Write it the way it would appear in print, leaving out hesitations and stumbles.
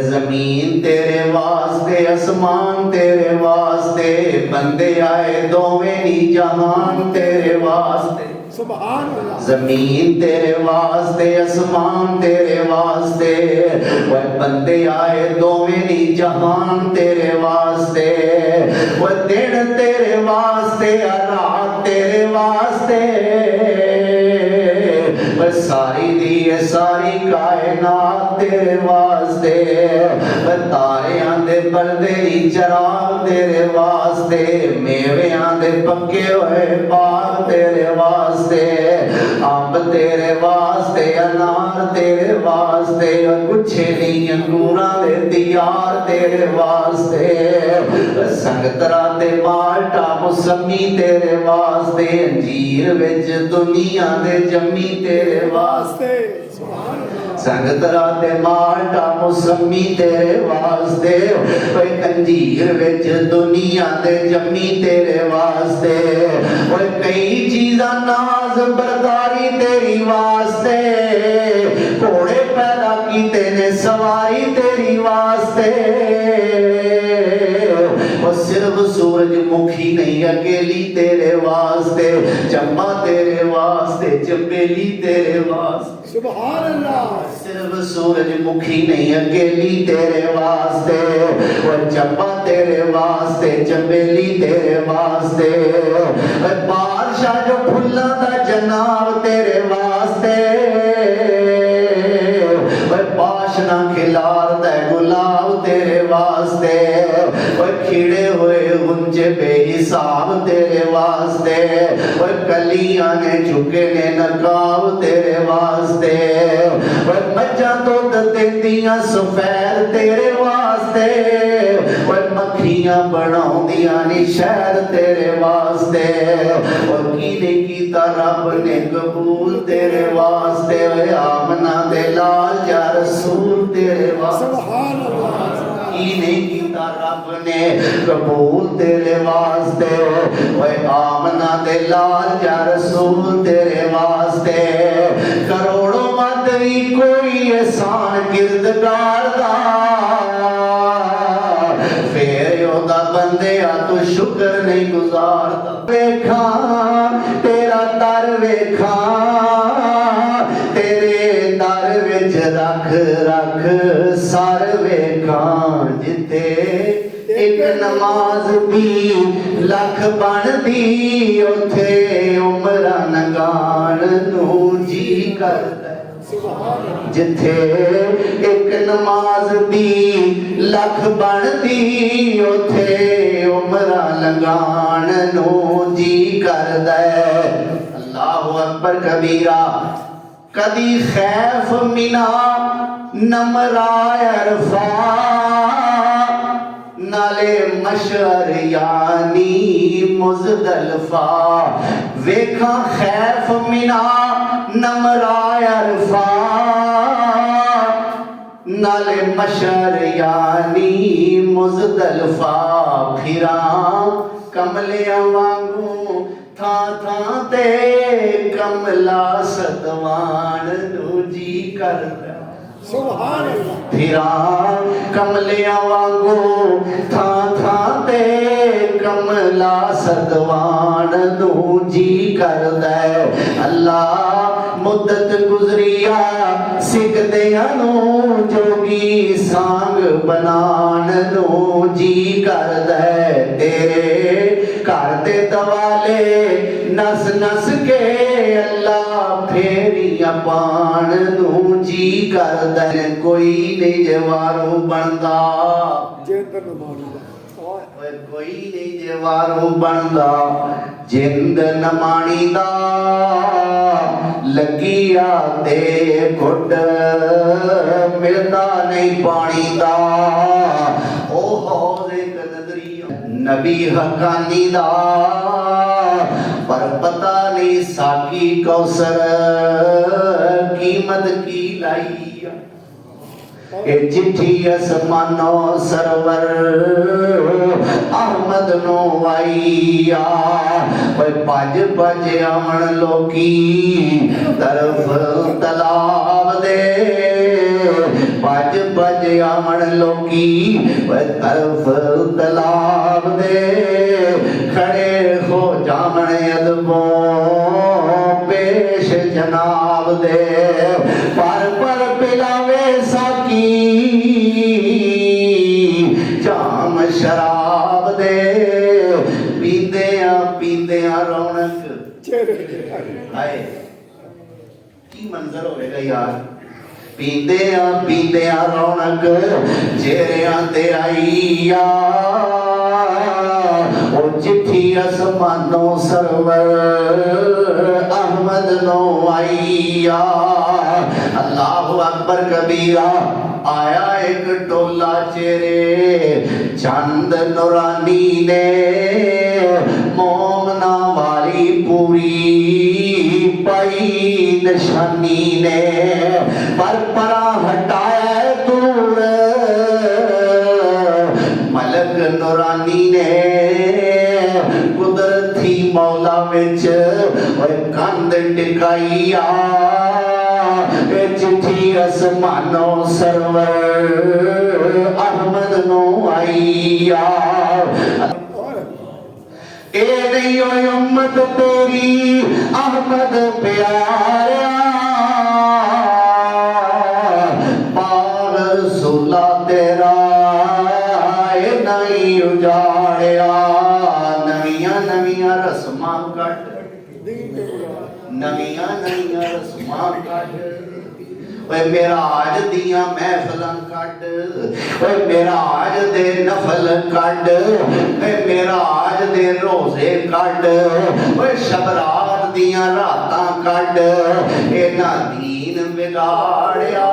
जमीन तेरे वास्ते आसमान तेरे वास्ते बंदे आए दोवें नी जहान तेरे वास्ते सुभान अल्लाह। जमीन तेरे वास्ते आसमान तेरे वास्ते वह बंदे आए दोवें नी जहान तेरे वास्ते वह दिन तेरे वास्ते रात तेरे वास्ते वह सारी दी सारी कायनात तेरे वास्ते वह तारियां दे पर्दे दी चराग तेरे वास्ते मेवेयां दे पक्के होए बाग तेरे वास्ते अंब तेरे वास्ते अनार तेरे वास्ते गुच्छे दी अंगूरां दे दियार तेरे वास्ते संगतरा ते माल्टा मौसमी तेरे वास्ते अंजीर विच दुनिया दे जम्मी तेरे वास्ते सुभान अल्लाह। संगतरा ते माल्टा मौसमी तेरे वास्ते ओए अंजीर विच दुनिया दे जम्मी तेरे वास्ते ओए कई चीज़ां नाज बरदारी तेरी वास्ते घोड़े पैदा कीते ने सवारी तेरी वास्ते और सिर्फ सूरजमुखी नहीं अकेली तेरे वास्ते चंबा तेरे वास्ते चंबेली तेरे वास्ते सुभान अल्लाह। सिर्फ सूरजमुखी नहीं अकेली तेरे वास्ते और चंबा तेरे वास्ते चंबेली तेरे वास्ते बादशाह जो फुल्ला दा जनाब तेरे वास्ते पाशना खिलार दे गुलाब तेरे वास्ते खिड़े हुए गुंजे बेहिसाब तेरे वास्ते कलियां ने झुके ने नकाब तेरे वास्ते मज्जां दुध देंदियां सफैद तेरे वास्ते मक्खियां बनाउंदियां नी शहद तेरे वास्ते कीने कीता रब ने कबूल तेरे वास्ते आमना दे लाल या रसूल तेरे वास्ते सुभान अल्लाह। कीने कीता रब ने कबूल तेरे वास्ते ओए आमना दे लाल या रसूल तेरे वास्ते करोड़ों मत भी कोई एहसान किरदगार दा फेर ओदा बंदेया तू शुक्र नहीं गुजारदा वेखा तेरा दर वेखा तेरे दर विच रख रख सर वेखा जिथे एक नमाज भी लख बनदी उथे उमरा नगान नू जी करदा जिथे एक नमाज दी लख बनदी उथे उमरा लगान नू जी करदा अल्लाहु अकबर कबीरा कदी खैफ मिना नमरा अरफा नाले मशर यानी मुजदलफा वेखा खैफ मिना नमरा अरफा नाले मशर यानी मुजदलफा फिरा कमलियां वांगू था था ते कमला सतवान नू जी करदा सुभान अल्लाह। फिरा कमलियां वांगू था था ते कमला सतवान नू जी करदा अल्लाह मुद्दत गुजरिया सिकदियां नू जोगी सांग बनान नू जी करदा तेरे घर दे दवाले नस नस के अल्लाह फेरियां पान नू जी करदा कोई नहीं जवारू बनदा जेंद्र नमानी दा कोई नहीं जवारू बनदा जिंद नमानी दा लगिया ते घुट मिलदा नहीं पानी दा ओ हौज एक नजरिया नबी हकानी दा पर पता नहीं साकी कौसर कीमत की लाई ए चिट्ठी असमानो सरवर अहमद नो आईया भज भज आवन लोकी तरफ तलाब दे भज भज आवन लोकी वे तरफ तलाब दे खड़े हो जावन अदबों पेश जनाब दे पर पिलावे साकी जाम शराब दे पींदिया रौनक चेहरे हाय की मंजर होएगा यार पींदिया रौनक चेहरियां ते आईया ओ चिट्ठी आसमानों सरवर अहमद नो आईया अल्लाहु अकबर कबीरा आया एक टोला चेहरे चंद नूरानी ने मोमना वाली पूरी पाई निशानी ने परा हटाया दूर मलक नूरानी ने कुदरती मौला विच कंध टिकाईया चिट्ठी आसमानों सरवर अहमद नो आईया ए नहीं होई उम्मत तेरी अहमद प्यारा पाग रसूला तेरा ए नहीं उजाड़िया नवियां रस्मां कट नवियां रस्मां कट ओए मेरा आज दियां महफिलां कट ओए मेरा आज दे नफल कट ओए मेरा आज दे रोजे कट ओए शबरात दियां रातां कट इन्हां दीन बिगाड़िया